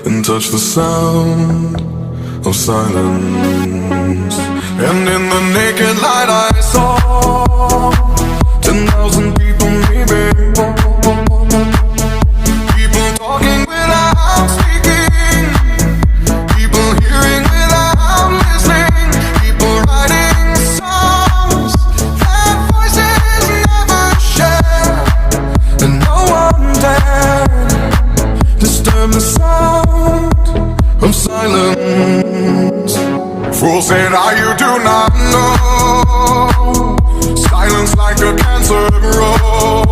and touch the sound of silence. And in the naked light I saw 10,000 people, maybe. People talking without speaking, people hearing without listening, people writing songs that voices never share, and no one dared disturb the sound of silence. Fool said, you do not know. Silence like a cancer grows.